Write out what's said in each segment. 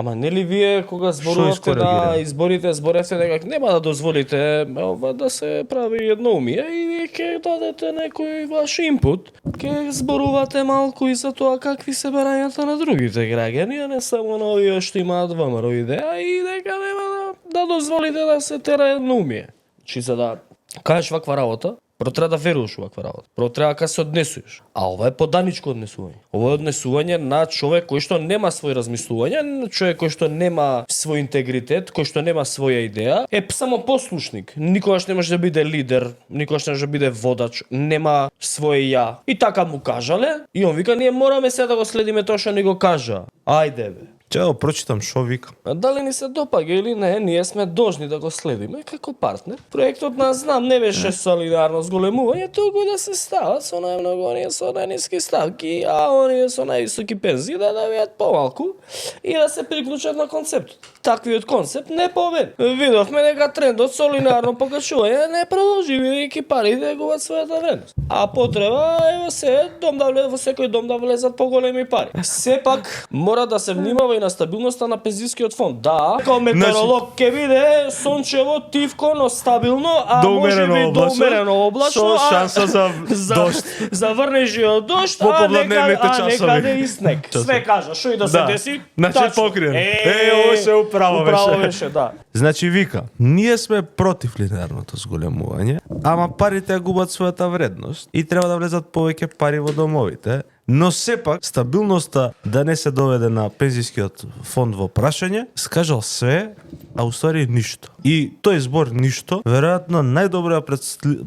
Ама нели вие кога зборувавте на изборите, зборевте дека нема да дозволите ова да се прави едноумие и вие ќе дадете некој ваш инпут, ќе зборувате малку и за тоа какви се барањата на другите граѓани, а не само на овие што имаат ВМРО идеја и дека нема да дозволите да се тера едноумие. Чи за да кажеш ваква работа, прво треба да веруваш во ваква работа. Прво треба да се однесуваш. А ова е поданичко однесување. Ова е однесување на човек кој што нема свој размислување, на човек кој што нема свој интегритет, кој што нема своја идеја, е само послушник. Никогаш не може да биде лидер, никогаш не може да биде водач, нема своје ја. И така му кажале, и он вика ние мораме сега да го следиме тоа што ни го кажа. Ајде бе. Ќе го прочитам шо вика. А дали ни се допаѓа или не, ние сме должни да го следиме како партнер. Проектот на знам не беше солидарно зголемување, туку да се стават со најмногу оние со најниски ставки, а оние со највисоки пензии да добијат помалку и да се приклучат на концептот. Таквиот концепт не победи. Видовме дека трендот солидарно покачување не продолжи бидејќи парите губат својата вредност. А потреба е во секој дом да влезат поголеми пари. Сепак мора да се внимава и на стабилноста на пензискиот фонд. Да, како метеоролог ќе биде сончево, тивко, но стабилно, а може би до умерено облачно, со шанса за дожд. За врнежиот дожд, а некаде и снег. Све кажа, што и да се деси. Значи покриен. Ово се управо беше, да. Значи вика, ние сме против линеарното зголемување, ама парите губат својата вредност и треба да влезат повеќе пари во домовите. Но сепак, стабилноста да не се доведе на пензискиот фонд во прашање, скажал све, а уствари ништо. И тој збор ништо, веројатно најдобро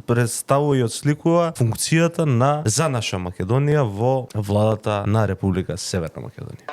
представува и отсликува функцијата на За наша Македонија во владата на Република Северна Македонија.